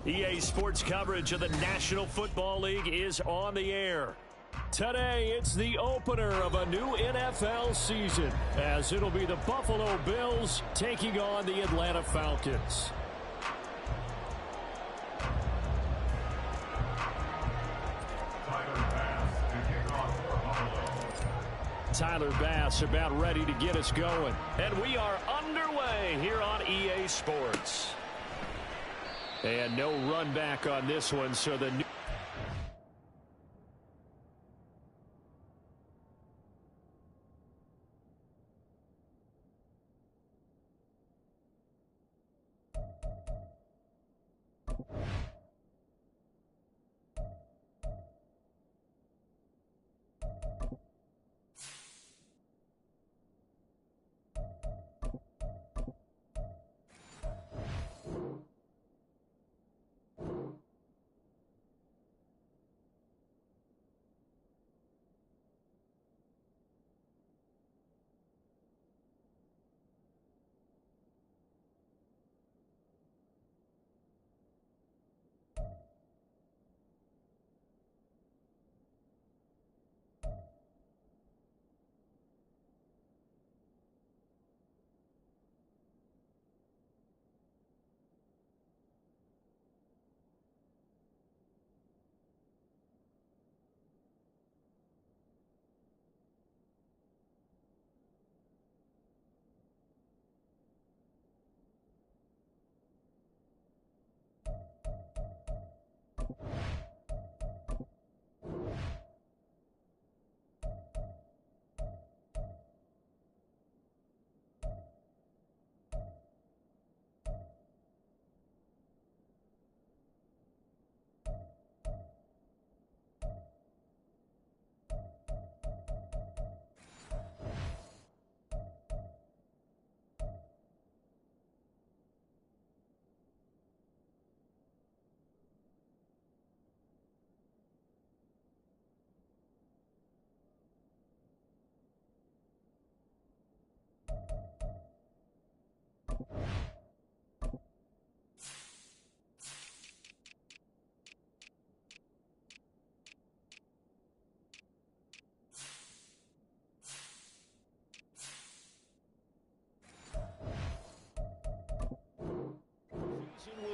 EA Sports coverage of the National Football League is on the air. Today, it's the opener of a new NFL season, as it'll be the Buffalo Bills taking on the Atlanta Falcons. Tyler Bass about ready to get us going. And we are underway here on EA Sports. And no run back on this one, so the new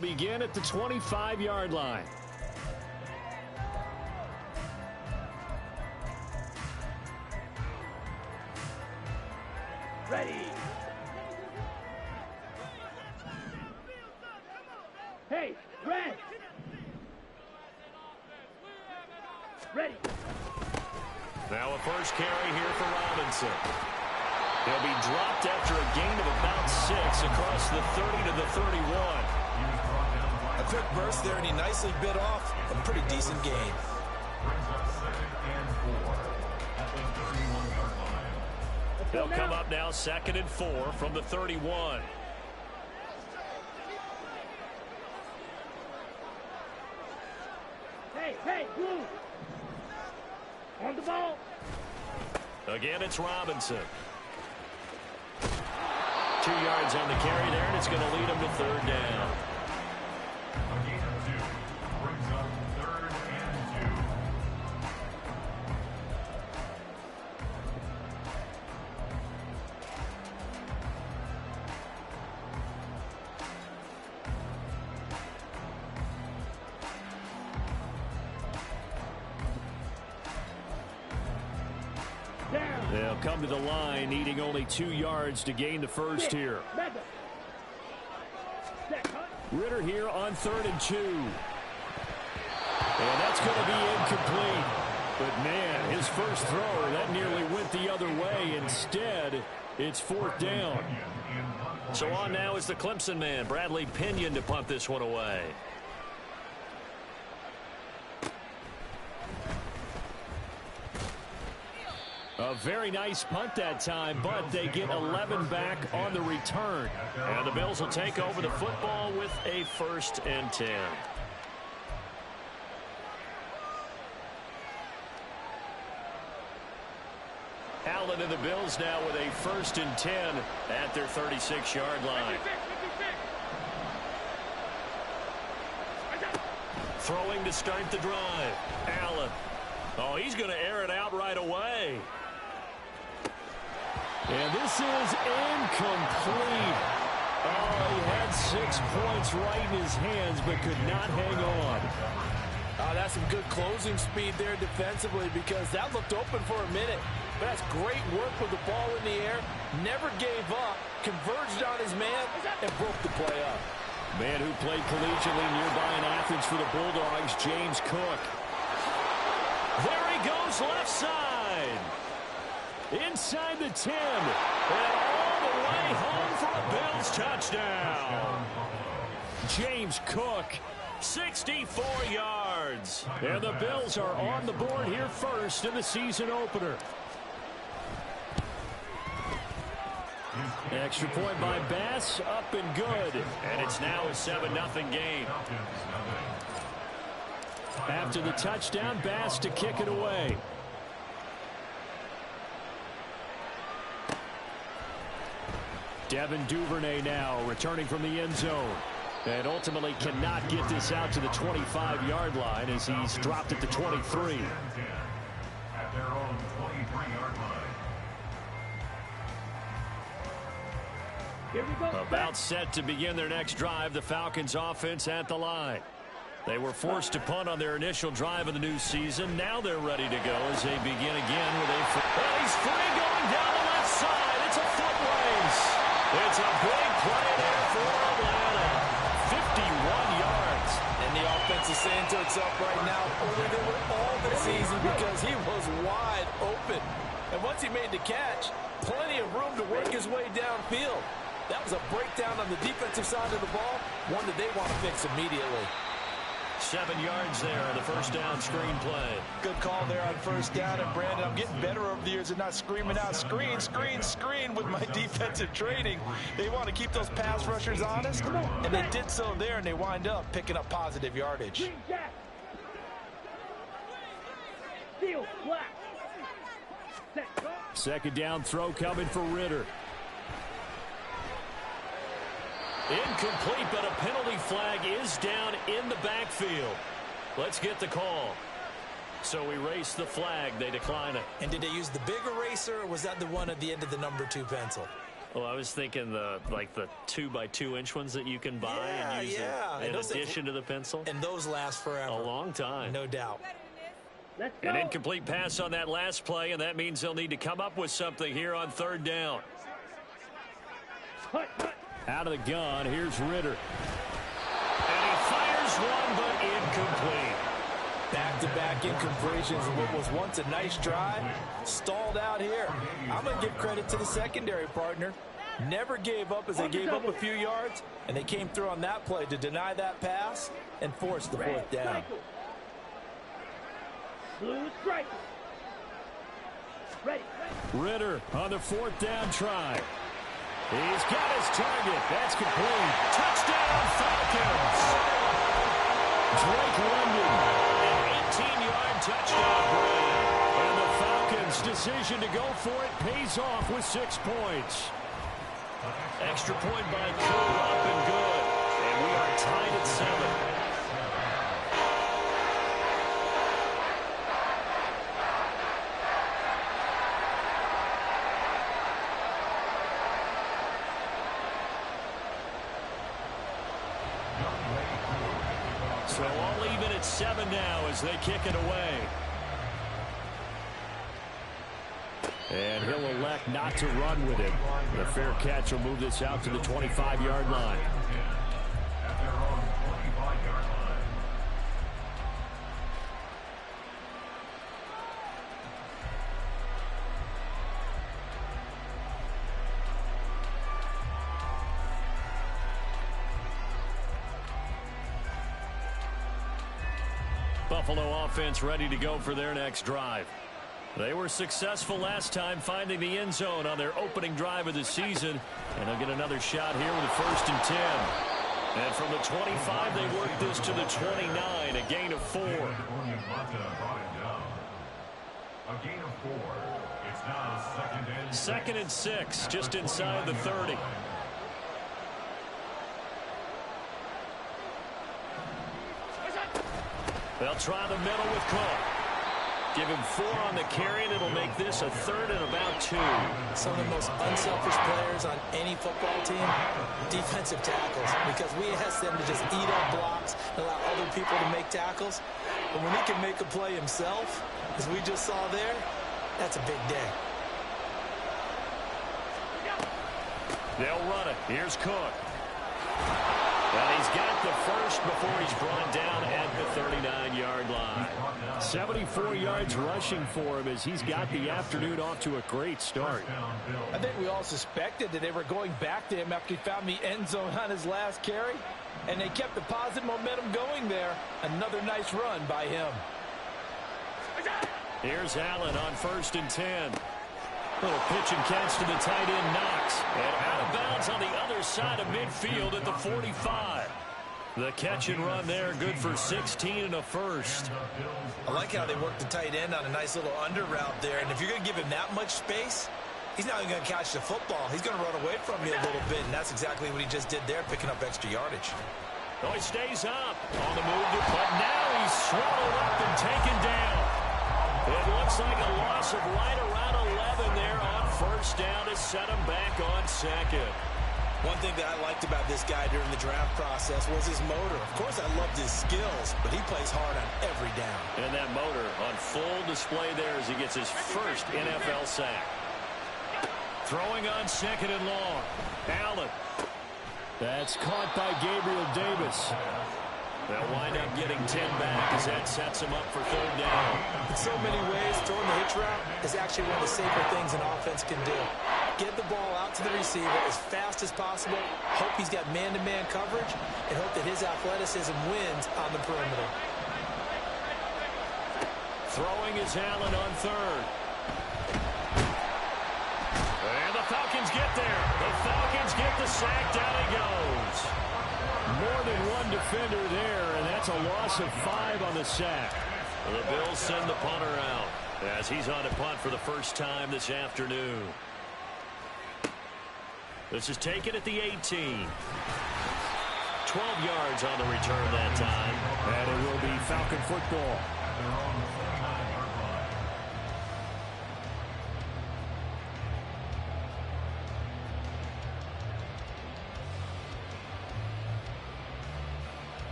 will begin at the 25-yard line. Ready. Hey, red. Ready. Now a first carry here for Robinson. He'll be dropped after a gain of about 6 across the 30 to the 31. A quick burst there, and he nicely bit off a pretty decent gain. They'll come up now 2nd and 4 from the 31. Hey, blue. On the ball. Again, it's Robinson. 2 yards on the carry there, and it's going to lead him to 3rd down. They'll come to the line, needing only 2 yards to gain the first here. Ritter here on 3rd and 2. And that's going to be incomplete. But, man, his first throw, that nearly went the other way. Instead, it's 4th down. So on now is the Clemson man, Bradley Pinion, to punt this one away. A very nice punt that time, but they get 11 back on the return. And the Bills will take over the football with a 1st and 10. Allen and the Bills now with a 1st and 10 at their 36-yard line. Throwing to start the drive. Allen. Oh, he's going to air it out right away. And this is incomplete. Oh, he had 6 points right in his hands, but could not hang on. That's some good closing speed there defensively, because that looked open for a minute. But that's great work with the ball in the air. Never gave up, converged on his man, and broke the play up. Man who played collegiately nearby in Athens for the Bulldogs, James Cook. There he goes left side. Inside the 10. And all the way home for a Bills touchdown. James Cook, 64 yards. And the Bills are on the board here first in the season opener. Extra point by Bass, up and good. And it's now a 7-0 game. After the touchdown, Bass to kick it away. Devin Duvernay now returning from the end zone. And ultimately cannot get this out to the 25-yard line as he's dropped at the 23. At their own 23-yard line. Here we go. About set to begin their next drive, the Falcons offense at the line. They were forced to punt on their initial drive of the new season. Now they're ready to go as they begin again with a... Well, he's free going down the left side. It's a foot race. It's a big play there for Atlanta. 51 yards. And the offense is saying to itself right now, only they were all this season because he was wide open. And once he made the catch, plenty of room to work his way downfield. That was a breakdown on the defensive side of the ball, one that they want to fix immediately. 7 yards there on the first down screen play. Good call there on first down. And, Brandon, I'm getting better over the years and not screaming out screen, screen, screen with my defensive training. They want to keep those pass rushers honest, and they did so there, and they wind up picking up positive yardage. Green jack. Steal, flat. Set, go. Second down throw coming for Ritter. Incomplete, but a penalty flag is down in the backfield. Let's get the call. So we race the flag. They decline it. And did they use the big eraser, or was that the one at the end of the number 2 pencil? Well, I was thinking the 2x2-inch ones that you can buy and use in addition to the pencil. And those last forever. A long time. No doubt. Let's go. An incomplete pass on that last play, and that means they'll need to come up with something here on third down. Hut, hut. Out of the gun, here's Ritter. And he fires one, but incomplete. Back-to-back incompletions of what was once a nice drive. Stalled out here. I'm going to give credit to the secondary partner. Never gave up as they gave up a few yards, and they came through on that play to deny that pass and force the fourth down. Blue strike. Ready. Ritter on the fourth down try. He's got his target. That's complete. Touchdown, Falcons. Drake London, an 18-yard touchdown play. And the Falcons' decision to go for it pays off with 6 points. Extra point by Cool, up and good. And we are tied at 7. So all even at 7 now as they kick it away. And he'll elect not to run with it. The fair catch will move this out to the 25-yard line. At their own 25-yard line. Buffalo offense ready to go for their next drive. They were successful last time finding the end zone on their opening drive of the season. And they'll get another shot here with a 1st and 10. And from the 25, they work this to the 29, a gain of 4. A gain of 4. It's now Second and 6, just inside the 30. They'll try the middle with Cook. Give him 4 on the carry, and it'll make this a 3rd and about 2. Some of the most unselfish players on any football team, defensive tackles, because we ask them to just eat up blocks and allow other people to make tackles. But when he can make a play himself, as we just saw there, that's a big day. They'll run it. Here's Cook. Well, he's got the first before he's brought down at the 39-yard line. 74 yards rushing for him as he's got the afternoon off to a great start. I think we all suspected that they were going back to him after he found the end zone on his last carry, and they kept the positive momentum going there. Another nice run by him. Here's Allen on 1st and 10. Little pitch and catch to the tight end, Knox. And out of bounds on the other side of midfield at the 45. The catch and run there, good for 16 and a first. I like how they work the tight end on a nice little under route there. And if you're going to give him that much space, he's not even going to catch the football. He's going to run away from you a little bit, and that's exactly what he just did there, picking up extra yardage. Oh, he stays up on the move, but now he's swallowed up and taken down. It looks like a loss of right around 11 there on 1st down to set him back on 2nd. One thing that I liked about this guy during the draft process was his motor. Of course, I loved his skills, but he plays hard on every down. And that motor on full display there as he gets his first NFL sack. Throwing on 2nd and long. Allen. That's caught by Gabriel Davis. They'll wind up getting 10 back as that sets him up for 3rd down. In so many ways, throwing the hitch route is actually one of the safer things an offense can do. Get the ball out to the receiver as fast as possible, hope he's got man-to-man coverage, and hope that his athleticism wins on the perimeter. Throwing is Allen on 3rd. And the Falcons get there. The Falcons get the sack. Down he goes. More than one defender there, and that's a loss of 5 on the sack. The Bills send the punter out as he's on a punt for the first time this afternoon. This is taken at the 18. 12 yards on the return that time. And it will be Falcon football.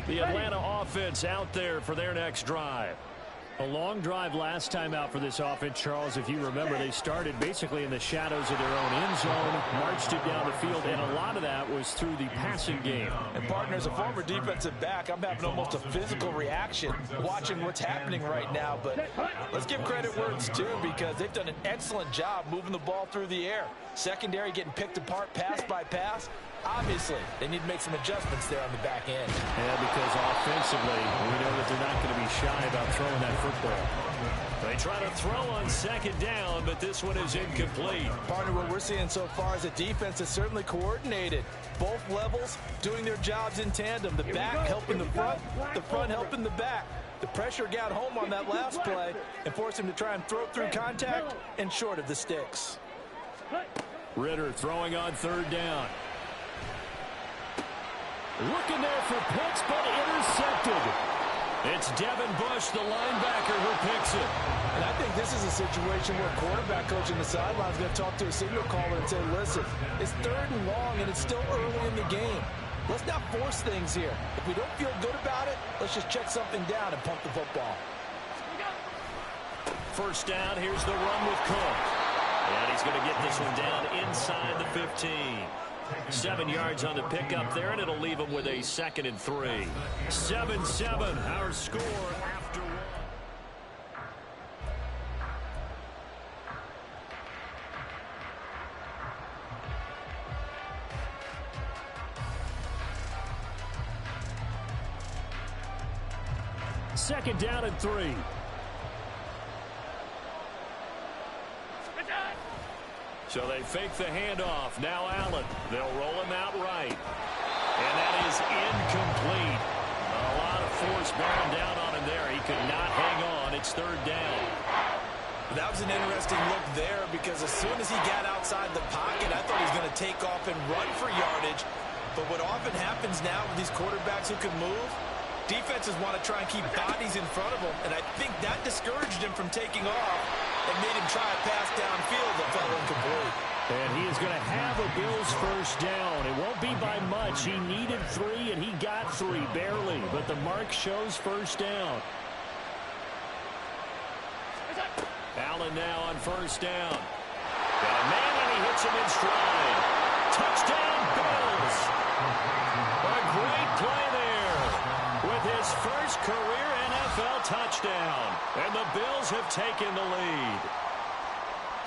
The Atlanta offense out there for their next drive. A long drive last time out for this offense, Charles. If you remember, they started basically in the shadows of their own end zone, marched it down the field, and a lot of that was through the passing game. And, partner, as a former defensive back, I'm having almost a physical reaction watching what's happening right now. But let's give credit where it's due because they've done an excellent job moving the ball through the air. Secondary getting picked apart pass by pass. Obviously, they need to make some adjustments there on the back end. Yeah, because offensively, we know that they're not going to be shy about throwing that football. They try to throw on 2nd down, but this one is incomplete. Partner, what we're seeing so far is a defense that's certainly coordinated. Both levels doing their jobs in tandem. The back helping the front helping the back. The pressure got home on that last play and forced him to try and throw through contact and short of the sticks. Ritter throwing on 3rd down. Looking there for Pitts, but intercepted. It's Devin Bush, the linebacker, who picks it. And I think this is a situation where quarterback coach in the sideline is going to talk to a signal caller and say, listen, it's 3rd and long, and it's still early in the game. Let's not force things here. If we don't feel good about it, let's just check something down and pump the football. 1st down, here's the run with Cook. And he's going to get this one down inside the 15. 7 yards on the pickup there, and it'll leave him with a 2nd and 3. 7-7, our score after one. Second down and 3. So they fake the handoff. Now Allen. They'll roll him out right. And that is incomplete. A lot of force bearing down on him there. He could not hang on. It's 3rd down. That was an interesting look there because as soon as he got outside the pocket, I thought he was going to take off and run for yardage. But what often happens now with these quarterbacks who can move, Defenses want to try and keep bodies in front of him, and I think that discouraged him from taking off and made him try a pass downfield that fell incomplete. And he is going to have a Bills first down. It won't be by much. He needed 3, and he got 3, barely. But the mark shows first down. Allen now on first down. Got a man, and he hits him in stride. Touchdown, Bills. A great play there with his first career NFL touchdown. And the Bills have taken the lead.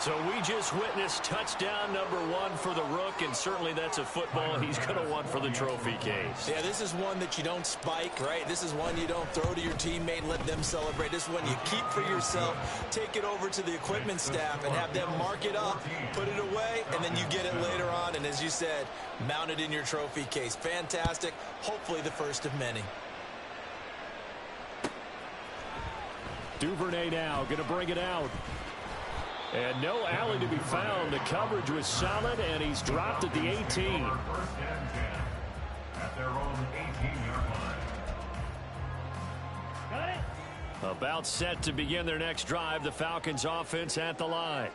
So we just witnessed touchdown number 1 for the Rook, and certainly that's a football he's going to want for the trophy case. Yeah, this is one that you don't spike, right? This is one you don't throw to your teammate and let them celebrate. This is one you keep for yourself, take it over to the equipment staff and have them mark it up, put it away, and then you get it later on. And as you said, mount it in your trophy case. Fantastic. Hopefully the first of many. Duvernay now going to bring it out. And no alley to be found. The coverage was solid, and he's dropped at the 18. First and 10 at their own 18-yard line. Got it. About set to begin their next drive, the Falcons offense at the line.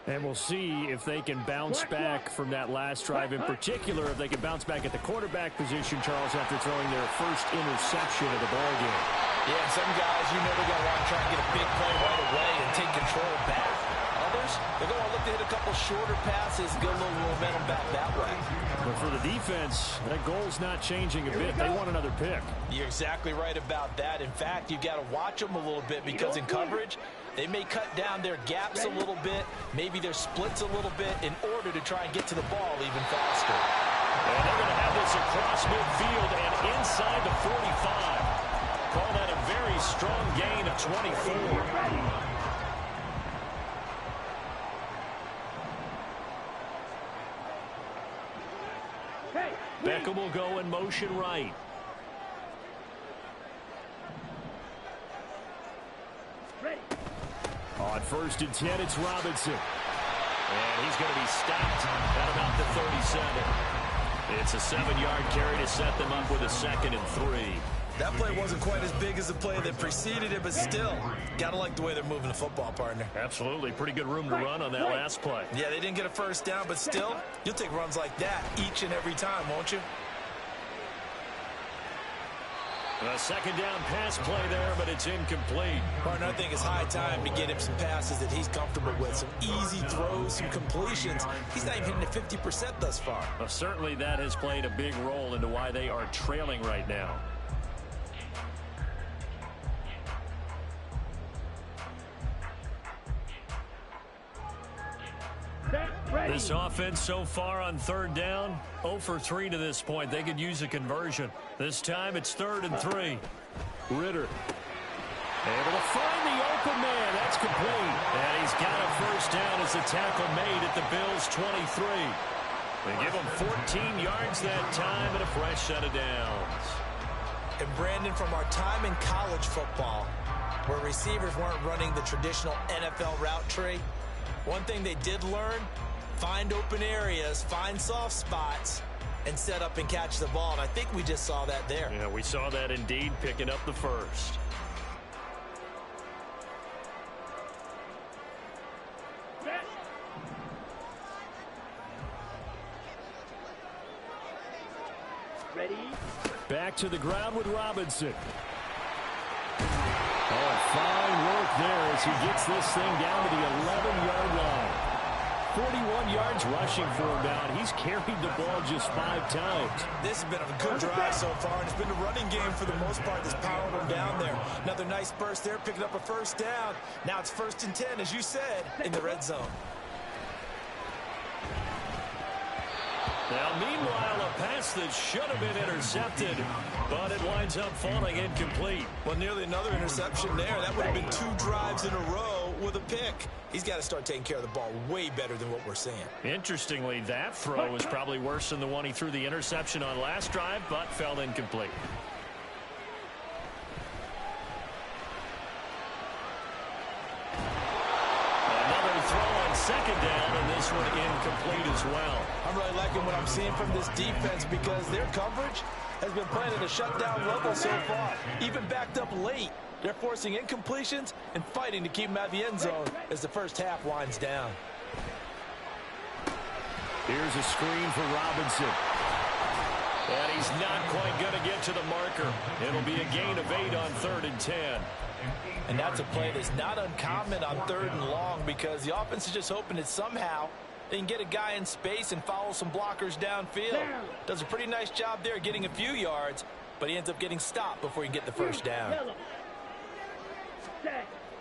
And we'll see if they can bounce back from that last drive. In particular, if they can bounce back at the quarterback position, Charles, after throwing their first interception of the ballgame. Yeah, some guys, you know they're going to want to try and get a big play right away and take control back. Others, they're going to look to hit a couple shorter passes, get a little momentum back that way. But for the defense, that goal's not changing a bit. They want another pick. You're exactly right about that. In fact, you've got to watch them a little bit because in coverage, they may cut down their gaps a little bit, maybe their splits a little bit in order to try and get to the ball even faster. And they're going to have this across midfield and inside the 45. Call that a very strong gain of 24. Beckham will go in motion right. Ready. On first and 10, it's Robinson. And he's going to be stopped at about the 37. It's a 7-yard carry to set them up with a 2nd and 3. That play wasn't quite as big as the play that preceded it, but still, gotta like the way they're moving the football, partner. Absolutely. Pretty good room to run on that last play. Yeah, they didn't get a first down, but still, you'll take runs like that each and every time, won't you? A 2nd down pass play there, but it's incomplete. Partner, I think it's high time to get him some passes that he's comfortable with. Some easy throws, some completions. He's not even hitting the 50% thus far. Well, certainly that has played a big role into why they are trailing right now. This offense so far on 3rd down, 0 for 3 to this point. They could use a conversion. This time it's 3rd and 3. Ritter able to find the open man. That's complete. And he's got a first down as the tackle made at the Bills' 23. They give him 14 yards that time and a fresh set of downs. And Brandon, from our time in college football, where receivers weren't running the traditional NFL route tree, one thing they did learn, find open areas, find soft spots, and set up and catch the ball. And I think we just saw that there. Yeah, we saw that indeed, picking up the first. Ready. Back to the ground with Robinson. Oh, fine work there as he gets this thing down to the 11-yard line. 41 yards rushing for him now. He's carried the ball just 5 times. This has been a good drive so far, and it's been the running game for the most part that's powered him down there. Another nice burst there, picking up a first down. Now it's 1st and 10, as you said, in the red zone. Now, meanwhile, a pass that should have been intercepted, but it winds up falling incomplete. Well, nearly another interception there. That would have been 2 drives in a row with a pick. He's got to start taking care of the ball way better than what we're seeing. Interestingly, that throw was probably worse than the one he threw the interception on last drive, but fell incomplete. Another throw on 2nd down, and this one incomplete as well. I'm really liking what I'm seeing from this defense because their coverage, has been playing at a shutdown level so far, even backed up late. They're forcing incompletions and fighting to keep him out of the end zone as the first half winds down. Here's a screen for Robinson. And he's not quite going to get to the marker. It'll be a gain of 8 on 3rd and 10. And that's a play that's not uncommon on 3rd and long because the offense is just hoping that somehow they can get a guy in space and follow some blockers downfield. Does a pretty nice job there getting a few yards, but he ends up getting stopped before he can get the first down.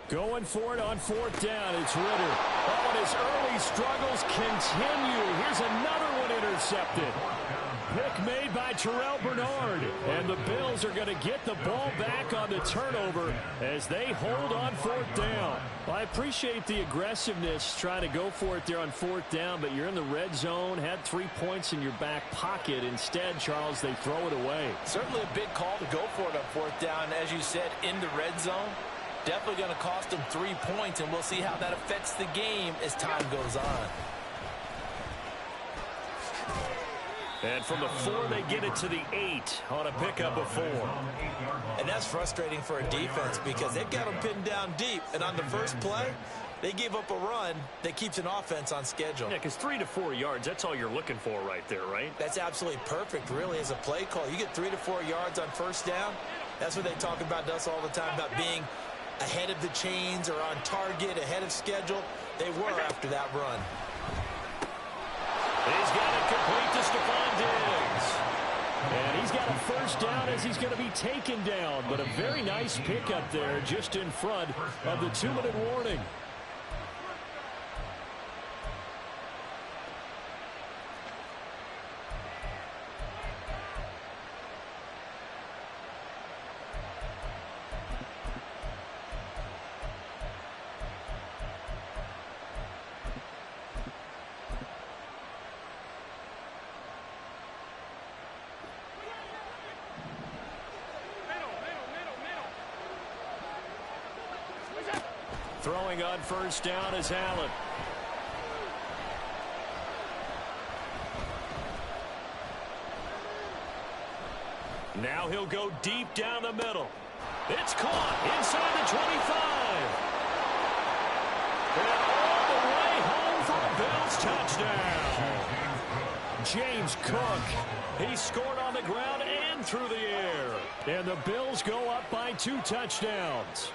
Going for it on 4th down. It's Ridder. Oh, and his early struggles continue. Here's another one intercepted. Pick made by Terrell Bernard. And the Bills are going to get the ball back on the turnover as they hold on 4th down. Well, I appreciate the aggressiveness trying to go for it there on 4th down, but you're in the red zone, had 3 points in your back pocket. Instead, Charles, they throw it away. Certainly a big call to go for it on 4th down, as you said, in the red zone. Definitely going to cost them 3 points, and we'll see how that affects the game as time goes on. And from the 4, they get it to the 8 on a pickup of 4. And that's frustrating for a defense because they've got them pinned down deep. And on the first play, they gave up a run that keeps an offense on schedule. Yeah, because 3 to 4 yards, that's all you're looking for right there, right? That's absolutely perfect, really, as a play call. You get 3 to 4 yards on first down. That's what they talk about to us all the time, about being ahead of the chains or on target, ahead of schedule. They were after that run. He's got it complete to Stephon Diggs. And he's got a first down as he's going to be taken down. But a very nice pickup there just in front of the 2-minute warning. Throwing on first down is Allen. Now he'll go deep down the middle. It's caught inside the 25. And all the way home for a Bills touchdown. James Cook. He scored on the ground and through the air. And the Bills go up by 2 touchdowns.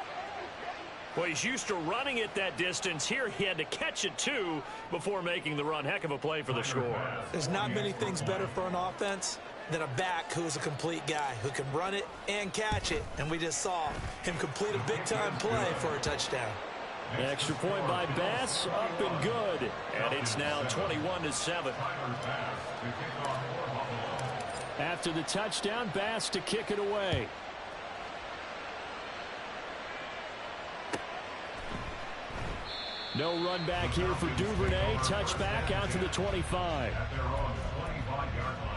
Well, he's used to running it that distance. Here he had to catch it, too, before making the run. Heck of a play for the score. There's not many things better for an offense than a back who is a complete guy who can run it and catch it. And we just saw him complete a big-time play for a touchdown. Extra point by Bass, up and good. And it's now 21-7. After the touchdown, Bass to kick it away. No run back here for Duvernay. Touchback out to the 25. At their own 25-yard line.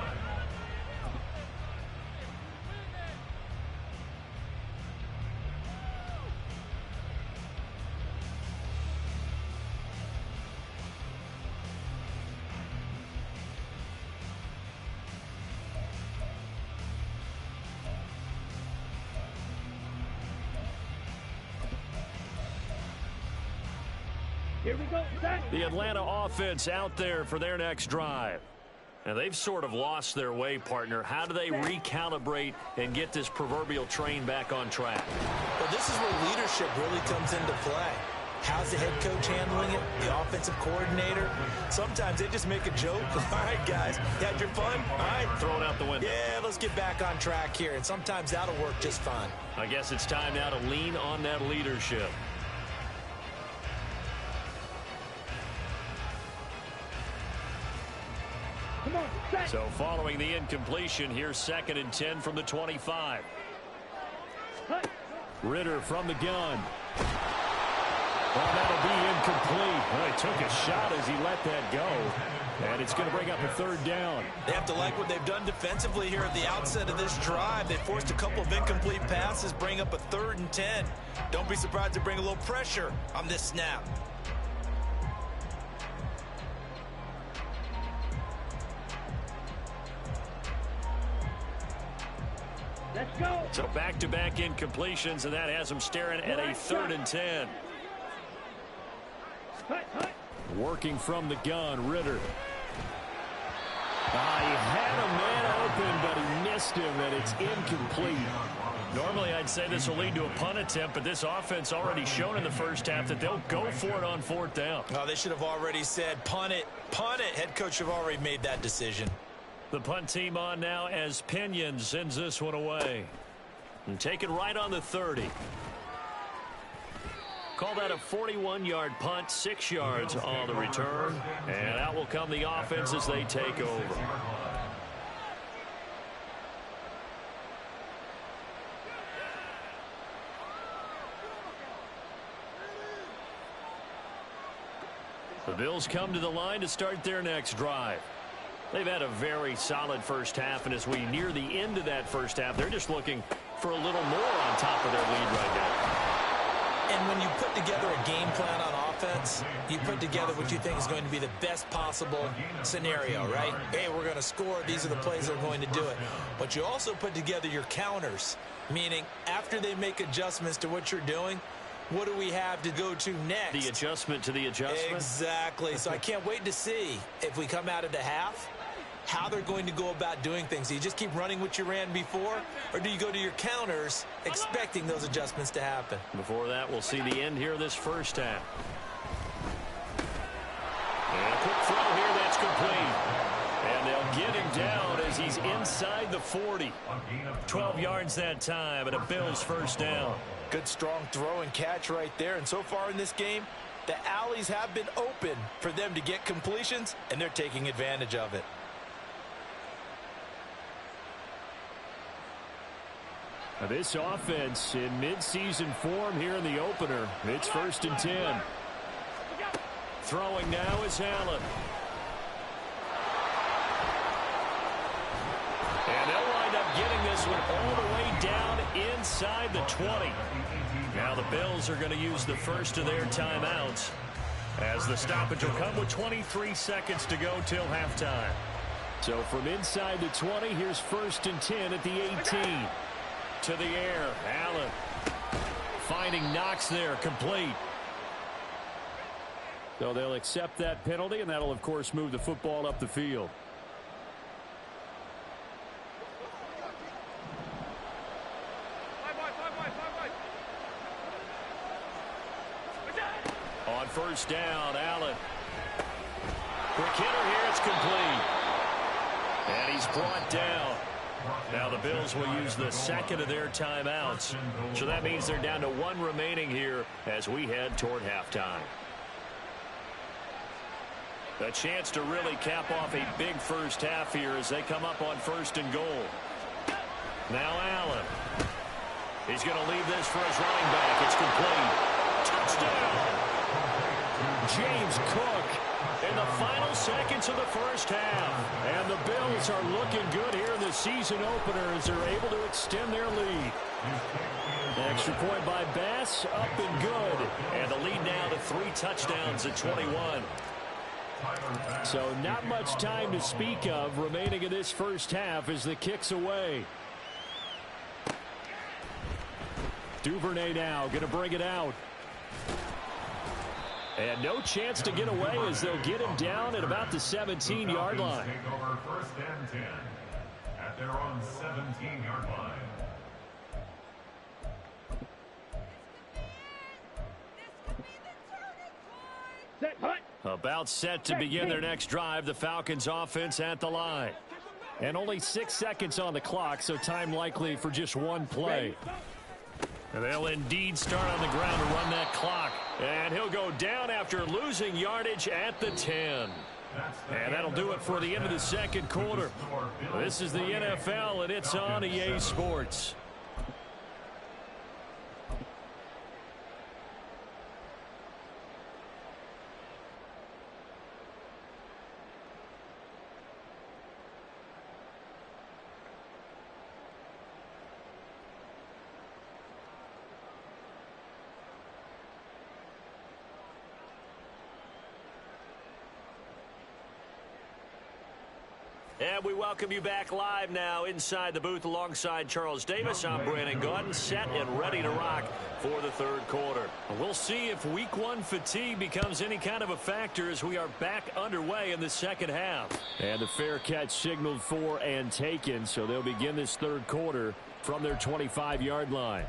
Here we go. The Atlanta offense out there for their next drive. And they've sort of lost their way, partner. How do they recalibrate and get this proverbial train back on track? Well, this is where leadership really comes into play. How's the head coach handling it? The offensive coordinator? Sometimes they just make a joke. All right, guys, you had your fun? All right. Throw it out the window. Yeah, let's get back on track here. And sometimes that'll work just fine. I guess it's time now to lean on that leadership. Come on, set. So following the incompletion, here's 2nd and 10 from the 25. Cut. Ridder from the gun. Well, that'll be incomplete. Well, he took a shot as he let that go. And it's going to bring up a 3rd down. They have to like what they've done defensively here at the outset of this drive. They forced a couple of incomplete passes, bring up a 3rd and 10. Don't be surprised to bring a little pressure on this snap. Let's go. So back-to-back incompletions, and that has them staring at a 3rd and 10. Working from the gun, Ritter. He had a man open, but he missed him, and it's incomplete. Normally, I'd say this will lead to a punt attempt, but this offense already shown in the first half that they'll go for it on 4th down. Oh, they should have already said, punt it, punt it. Head coach have already made that decision. The punt team on now as Pinion sends this one away. And take it right on the 30. Call that a 41-yard punt, 6 yards on the return. And out will come the offense as they take over. The Bills come to the line to start their next drive. They've had a very solid first half, and as we near the end of that first half, they're just looking for a little more on top of their lead right now. And when you put together a game plan on offense, you put together what you think is going to be the best possible scenario, right? Hey, we're going to score. These are the plays that are going to do it. But you also put together your counters, meaning after they make adjustments to what you're doing, what do we have to go to next? The adjustment to the adjustment? Exactly. So I can't wait to see if we come out of the half, how they're going to go about doing things. Do you just keep running what you ran before, or do you go to your counters expecting those adjustments to happen? Before that, we'll see the end here of this first half. And a quick throw here that's complete. And they'll get him down as he's inside the 40. 12 yards that time, and a Bills first down. Good strong throw and catch right there. And so far in this game, the alleys have been open for them to get completions, and they're taking advantage of it. Now this offense in midseason form here in the opener. It's 1st and 10. Throwing now is Allen. And they'll wind up getting this one all the way down inside the 20. Now the Bills are going to use the first of their timeouts as the stoppage will come with 23 seconds to go till halftime. So from inside the 20, here's 1st and 10 at the 18. To the air, Allen finding Knox there, complete. So they'll accept that penalty, and that'll, of course, move the football up the field. On 1st down, Allen. Quick hitter here, it's complete. And he's brought down. Now the Bills will use the second of their timeouts. So that means they're down to 1 remaining here as we head toward halftime. A chance to really cap off a big first half here as they come up on 1st and goal. Now Allen. He's going to leave this for his running back. It's complete. Touchdown. James Cook in the final seconds of the first half. And the Bills are looking good here in the season opener as they're able to extend their lead. Extra point by Bass, up and good. And the lead now to 3 touchdowns at 21. So not much time to speak of remaining in this first half as the kick's away. Duvernay now going to bring it out. And no chance to get away as they'll get him down at about the 17-yard line. Take over 1st and 10 at their own 17-yard line. Set, hut. About set to begin their next drive. The Falcons offense at the line. And only 6 seconds on the clock, so time likely for just 1 play. And they'll indeed start on the ground to run that clock. And he'll go down after losing yardage at the 10. And that'll do it for the end of the second quarter. This is the NFL, and it's on EA Sports. And we welcome you back live now inside the booth alongside Charles Davis. I'm Brandon Gaudin, set and ready to rock for the third quarter. We'll see if week one fatigue becomes any kind of a factor as we are back underway in the second half. And the fair catch signaled for and taken, so they'll begin this third quarter from their 25-yard line.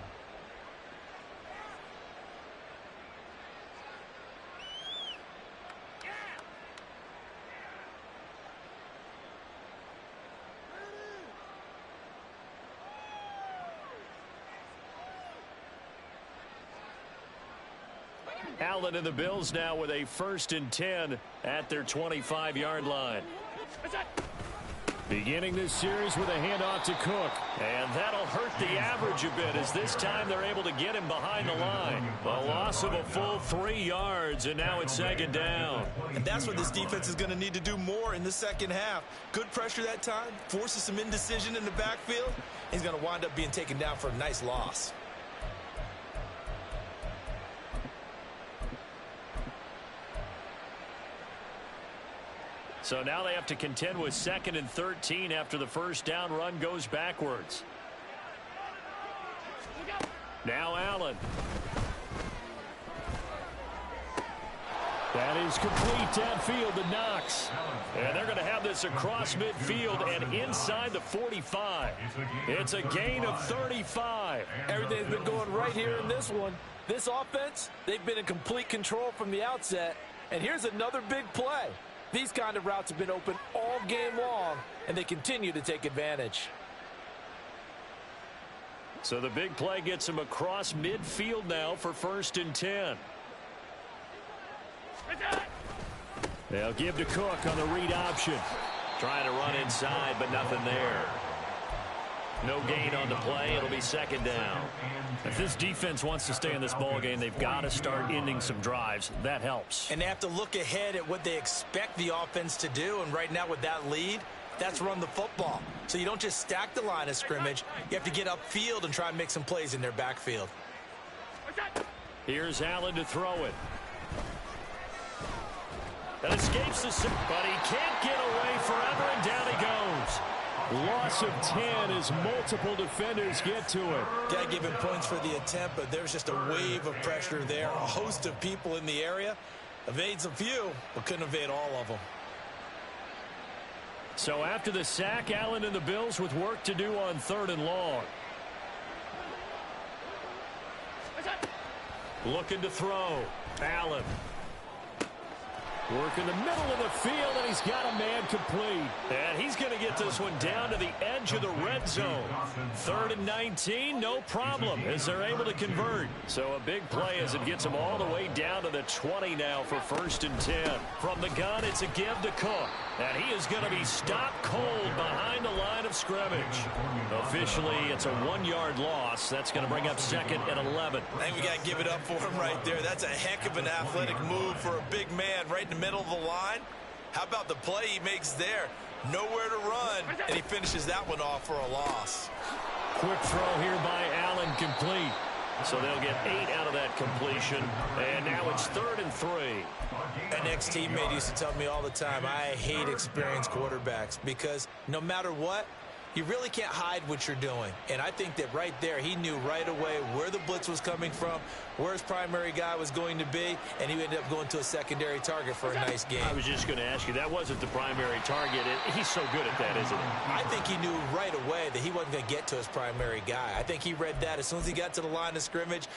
Allen and the Bills now with a 1st and 10 at their 25-yard line. Beginning this series with a handoff to Cook. And that'll hurt the average a bit as this time they're able to get him behind the line. A loss of a full 3 yards, and now it's 2nd down. And that's what this defense is going to need to do more in the second half. Good pressure that time, forces some indecision in the backfield. He's going to wind up being taken down for a nice loss. So now they have to contend with 2nd and 13 after the first down run goes backwards. Now Allen. That is complete downfield to Knox. And they're going to have this across midfield and inside the 45. It's a gain of 35. Everything's been going right here in this one. This offense, they've been in complete control from the outset. And here's another big play. These kind of routes have been open all game long, and they continue to take advantage. So the big play gets him across midfield now for 1st and 10. They'll give to Cook on the read option. Trying to run inside, but nothing there. No gain on the play. It'll be 2nd down. If this defense wants to stay in this ballgame, they've got to start ending some drives. That helps. And they have to look ahead at what they expect the offense to do. And right now with that lead, that's run the football. So you don't just stack the line of scrimmage. You have to get upfield and try and make some plays in their backfield. Here's Allen to throw it. That escapes the... But he can't get away forever, and down he goes. Loss of 10 as multiple defenders get to it. Got to give him points for the attempt, but there's just a wave of pressure there. A host of people in the area. Evades a few, but couldn't evade all of them. So after the sack, Allen and the Bills with work to do on 3rd and long. Looking to throw. Allen. Work in the middle of the field, and he's got a man complete. And he's going to get this one down to the edge of the red zone. 3rd and 19, no problem, as they're able to convert. So a big play as it gets them all the way down to the 20 now for 1st and 10. From the gun, it's a give to Cook. And he is going to be stopped cold behind the line of scrimmage. Officially, it's a 1-yard loss. That's going to bring up 2nd and 11. I think we got to give it up for him right there. That's a heck of an athletic move for a big man right in the middle of the line. How about the play he makes there? Nowhere to run, and he finishes that one off for a loss. Quick throw here by Allen, complete. So they'll get 8 out of that completion, and now it's 3rd and 3. An ex-teammate used to tell me all the time, I hate experienced quarterbacks because no matter what, you really can't hide what you're doing. And I think that right there, he knew right away where the blitz was coming from, where his primary guy was going to be, and he ended up going to a secondary target for a nice game. I was just going to ask you, that wasn't the primary target. He's so good at that, isn't he? I think he knew right away that he wasn't going to get to his primary guy. I think he read that as soon as he got to the line of scrimmage,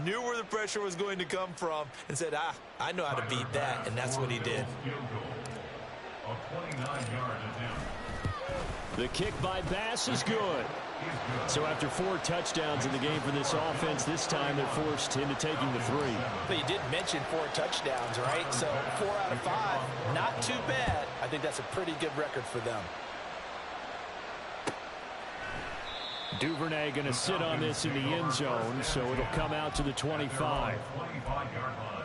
knew where the pressure was going to come from, and said, I know how to beat that, and that's what he did. A 29-yard attempt. The kick by Bass is good. So after 4 touchdowns in the game for this offense, this time they're forced into taking the 3. But you did mention 4 touchdowns, right? So 4 out of 5, not too bad. I think that's a pretty good record for them. Duvernay going to sit on this in the end zone, so it'll come out to the 25. 25-yard line.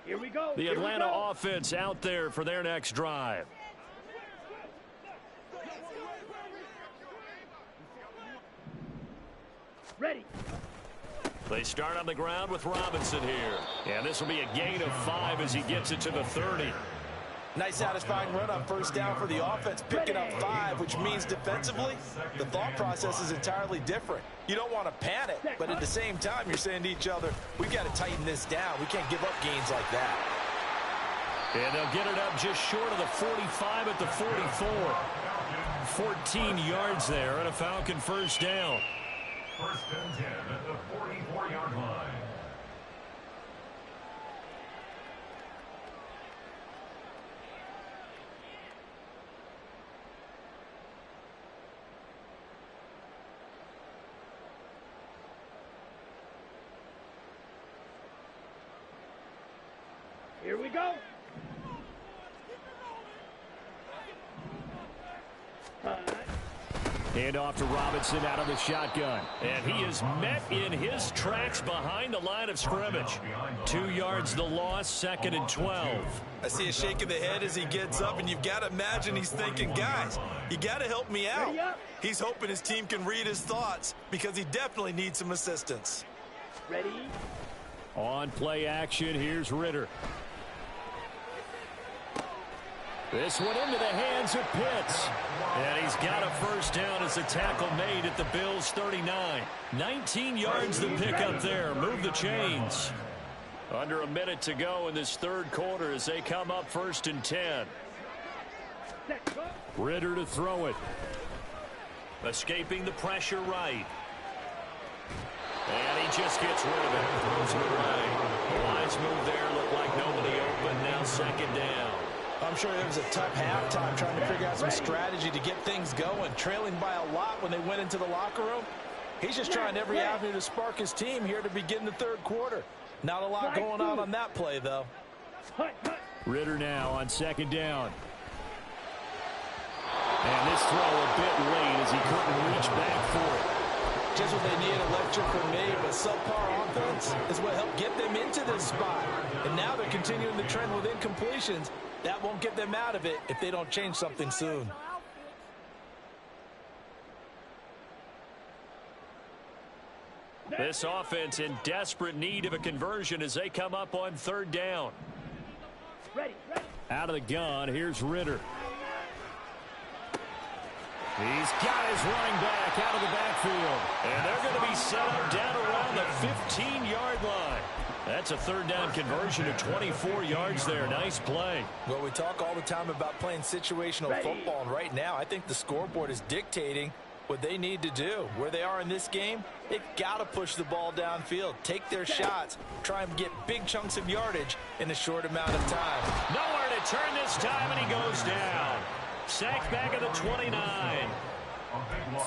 Here we go. The Atlanta offense out there for their next drive. Ready. They start on the ground with Robinson here. And this will be a gain of 5 as he gets it to the 30. Nice satisfying run on first down for the offense, picking up 5, which means defensively, the thought process is entirely different. You don't want to panic, but at the same time, you're saying to each other, we've got to tighten this down. We can't give up gains like that. And they'll get it up just short of the 45 at the 44. 14 yards there and a Falcon first down. First and 10 at the 44-yard line. Here we go. Hand off to Robinson out of the shotgun. And he is met in his tracks behind the line of scrimmage. 2 yards the loss, 2nd and 12. I see a shake of the head as he gets up, and you've got to imagine he's thinking, guys, you got to help me out. He's hoping his team can read his thoughts because he definitely needs some assistance. Ready. On play action, here's Ritter. This one into the hands of Pitts. And he's got a first down as a tackle made at the Bills' 39. 19 yards to pick up there. Move the chains. Under a minute to go in this third quarter as they come up 1st and 10. Ritter to throw it. Escaping the pressure right. And he just gets rid of it. Throws it right. A wise move there. Looked like nobody open. Now 2nd down. I'm sure it was a tough halftime trying to figure out some strategy to get things going, trailing by a lot when they went into the locker room. He's just trying every avenue to spark his team here to begin the third quarter. Not a lot going on that play, though. Ritter now on 2nd down. And this throw a bit late as he couldn't reach back for it. Just what they need, a lecture from me, but subpar offense is what helped get them into this spot. And now they're continuing the trend with incompletions. That won't get them out of it if they don't change something soon. This offense in desperate need of a conversion as they come up on 3rd down. Ready. Out of the gun, here's Ritter. He's got his running back out of the backfield. And they're going to be set up down around the 15-yard line. That's a 3rd down conversion of 24 yards there. Nice play. Well, we talk all the time about playing situational football, and right now I think the scoreboard is dictating what they need to do. Where they are in this game, they've got to push the ball downfield, take their shots, try and get big chunks of yardage in a short amount of time. Nowhere to turn this time, and he goes down. Sacked back at the 29.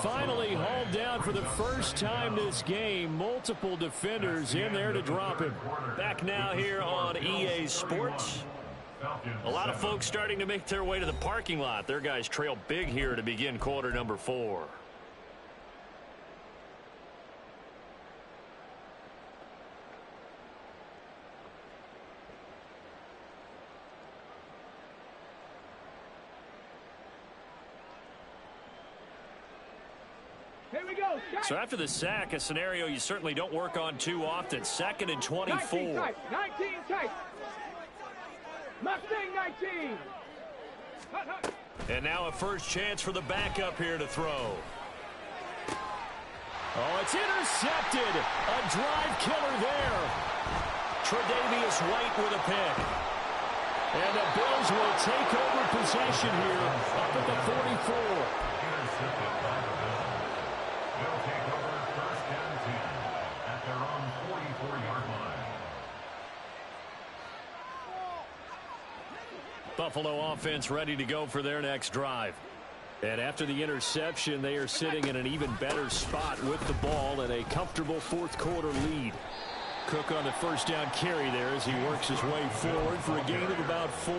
Finally hauled down for the first time this game. Multiple defenders in there to drop him. Back now here on EA Sports. A lot of folks starting to make their way to the parking lot. Their guys trail big here to begin quarter number 4. Here we go. So after the sack, a scenario you certainly don't work on too often. 2nd and 24. 19 tight. Mustang 19. And now a first chance for the backup here to throw. Oh, it's intercepted. A drive killer there. Tre'Davious White with a pick. And the Bills will take over possession here up at the 44. Intercepted by the Bills. They'll take over 1st and 10 at their own 44-yard line. Buffalo offense ready to go for their next drive. And after the interception, they are sitting in an even better spot with the ball and a comfortable fourth quarter lead. Cook on the first down carry there as he works his way forward for a gain of about 4.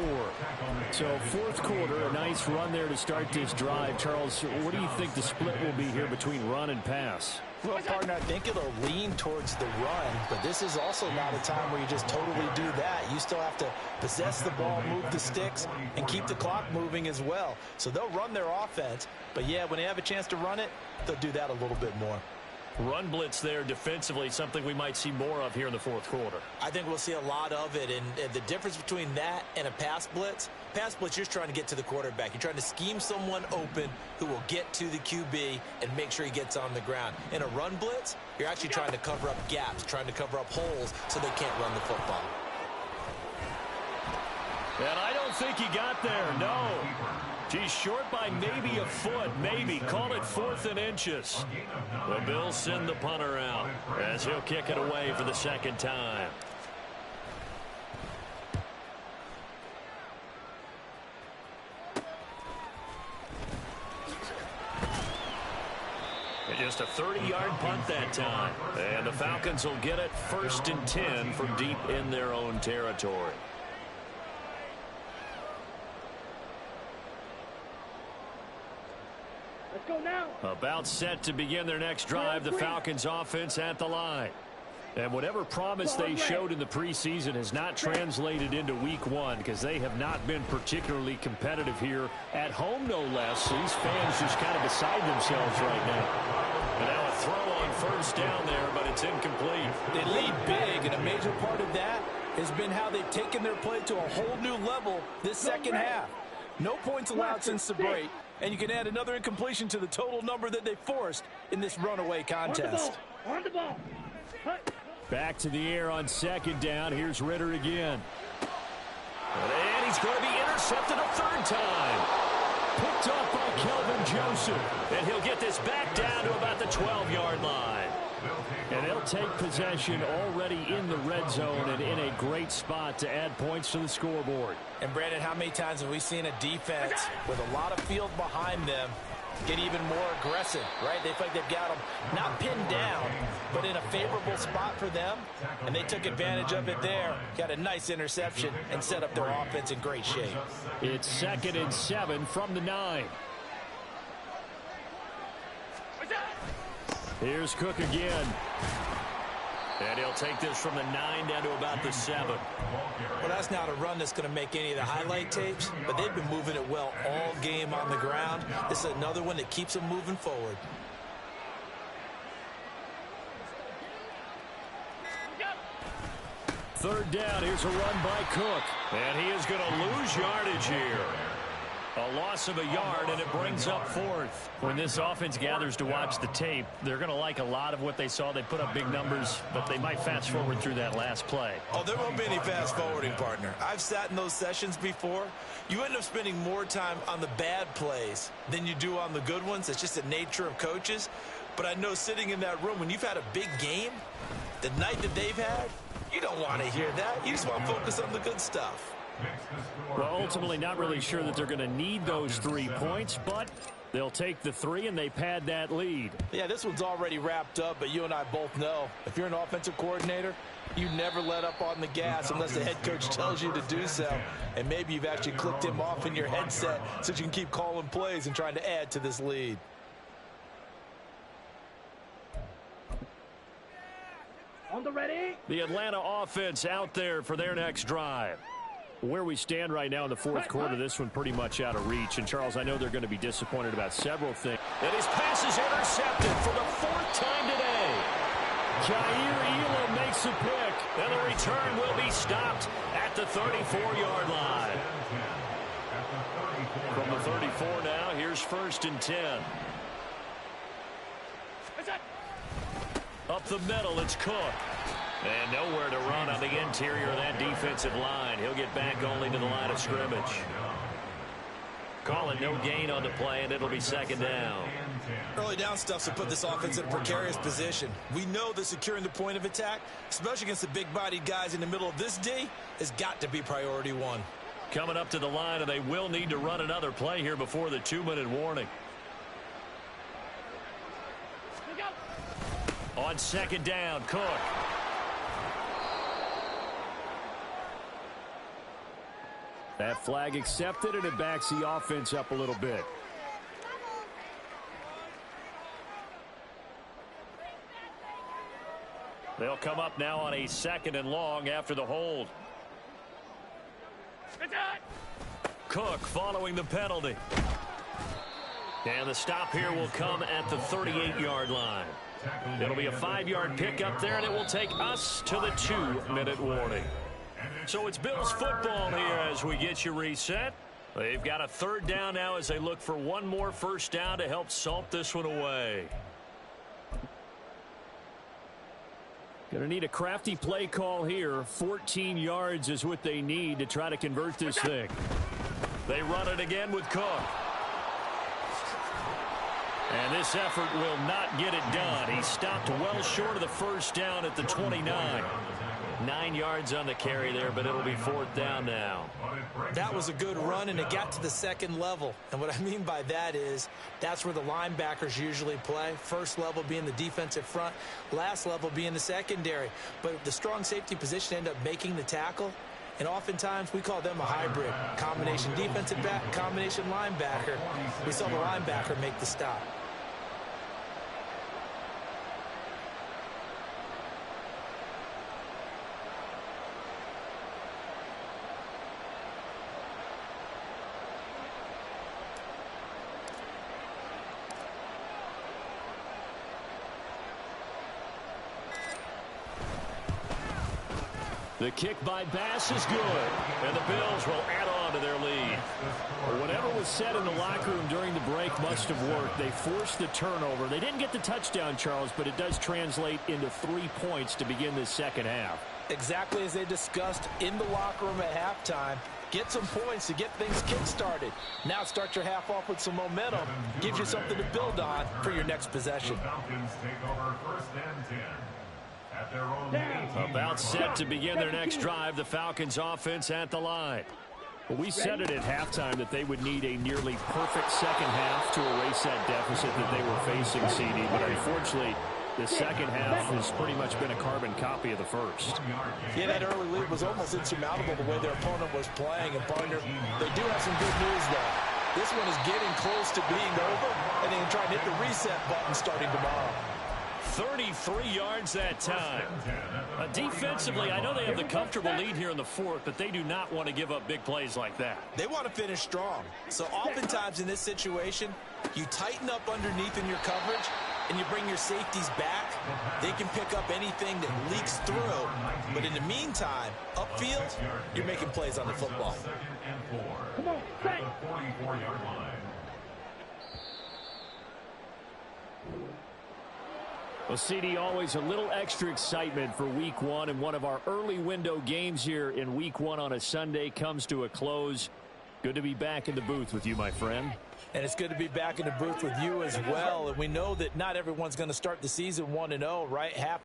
So fourth quarter, a nice run there to start this drive. Charles, what do you think the split will be here between run and pass? Well, partner, I think it'll lean towards the run, but this is also not a time where you just totally do that. You still have to possess the ball, move the sticks, and keep the clock moving as well. So they'll run their offense, but yeah, when they have a chance to run it, they'll do that a little bit more. Run blitz there defensively, something we might see more of here in the fourth quarter. I think we'll see a lot of it, and the difference between that and a pass blitz, you're just trying to get to the quarterback. You're trying to scheme someone open who will get to the QB and make sure he gets on the ground. In a run blitz, you're actually trying to cover up gaps, trying to cover up holes so they can't run the football. And I don't think he got there, no. He's short by maybe a foot, maybe. Call it 4th and inches. The Bills send the punter out as he'll kick it away for the second time. Just a 30-yard punt that time. And the Falcons will get it 1st and 10 from deep in their own territory. Let's go now. About set to begin their next drive, the Falcons offense at the line. And whatever promise they showed in the preseason has not translated into week 1 because they have not been particularly competitive here at home, no less. These fans just kind of beside themselves right now. And now a throw on 1st down there, but it's incomplete. They lead big, and a major part of that has been how they've taken their play to a whole new level this second half. No points allowed since the break, and you can add another incompletion to the total number that they forced in this runaway contest. On the ball. Back to the air on 2nd down. Here's Ritter again. And he's going to be intercepted a 3rd time. Picked up by Kelvin Joseph. And he'll get this back down to about the 12-yard line. And they'll take possession already in the red zone and in a great spot to add points to the scoreboard. And, Brandon, how many times have we seen a defense with a lot of field behind them get even more aggressive, right? They feel like they've got them not pinned down, but in a favorable spot for them, and they took advantage of it there. Got a nice interception and set up their offense in great shape. It's 2nd and 7 from the 9. Here's Cook again. And he'll take this from the 9 down to about the 7. Well, that's not a run that's going to make any of the highlight tapes, but they've been moving it well all game on the ground. This is another one that keeps them moving forward. Third down, here's a run by Cook. And he is going to lose yardage here. A loss of a yard, and it brings up 4th. When this offense gathers to watch the tape, they're going to like a lot of what they saw. They put up big numbers, but they might fast forward through that last play. Oh, there won't be any fast forwarding, partner. I've sat in those sessions before. You end up spending more time on the bad plays than you do on the good ones. It's just the nature of coaches. But I know sitting in that room, when you've had a big game, the night that they've had, you don't want to hear that. You just want to focus on the good stuff. Well, ultimately not really sure that they're going to need those 3 points, but they'll take the 3 and they pad that lead. Yeah, this one's already wrapped up, but you and I both know if you're an offensive coordinator, you never let up on the gas unless the head coach tells you to do so. And maybe you've actually clicked him off in your headset so you can keep calling plays and trying to add to this lead. On the ready. The Atlanta offense out there for their next drive. Where we stand right now in the fourth quarter, this one pretty much out of reach. And, Charles, I know they're going to be disappointed about several things. And his pass is intercepted for the 4th time today. Jair Elam makes a pick, and the return will be stopped at the 34-yard line. From the 34 now, here's 1st and 10. Up the middle, it's Cook. And nowhere to run on the interior of that defensive line. He'll get back only to the line of scrimmage. Calling no gain on the play, and it'll be 2nd down. Early down stuff to put this offense in a precarious position. We know that securing the point of attack, especially against the big-bodied guys in the middle of this D, has got to be priority 1. Coming up to the line, and they will need to run another play here before the 2-minute warning. On 2nd down, Cook. That flag accepted, and it backs the offense up a little bit. They'll come up now on a 2nd and long after the hold. Cook following the penalty. And the stop here will come at the 38-yard line. It'll be a 5-yard pickup there, and it will take us to the 2-minute warning. So it's Bills football here as we get you reset. They've got a 3rd down now as they look for one more first down to help salt this one away. Going to need a crafty play call here. 14 yards is what they need to try to convert this thing. They run it again with Cook. And this effort will not get it done. He stopped well short of the first down at the 29. 9 yards on the carry there, but it'll be 4th down now. That was a good run, and it got to the 2nd level. And what I mean by that is that's where the linebackers usually play. First level being the defensive front, last level being the secondary. But the strong safety position ended up making the tackle. And oftentimes we call them a hybrid. Combination defensive back, combination linebacker. We saw the linebacker make the stop. The kick by Bass is good, and the Bills will add on to their lead. Whatever was said in the locker room during the break must have worked. They forced the turnover. They didn't get the touchdown, Charles, but it does translate into 3 points to begin this second half. Exactly as they discussed in the locker room at halftime. Get some points to get things kick-started. Now start your half off with some momentum. Gives you something to build on for your next possession. Falcons take over 1st and 10. About set to begin their next drive, the Falcons offense at the line. Well, we said it at halftime that they would need a nearly perfect second half to erase that deficit that they were facing, CD. But unfortunately, the second half has pretty much been a carbon copy of the first. Yeah, that early lead was almost insurmountable the way their opponent was playing. And partner, they do have some good news though. This one is getting close to being over, and they can try and hit the reset button starting tomorrow. 33 yards that time. Defensively, I know they have the comfortable lead here in the 4th, but they do not want to give up big plays like that. They want to finish strong. So oftentimes in this situation, you tighten up underneath in your coverage, and you bring your safeties back. They can pick up anything that leaks through. But in the meantime, upfield, you're making plays on the football. Come on, set. 44-yard line. Well, CD, always a little extra excitement for Week 1, and one of our early window games here in Week 1 on a Sunday comes to a close. Good to be back in the booth with you, my friend. And it's good to be back in the booth with you as well. And we know that not everyone's going to start the season 1-0, right?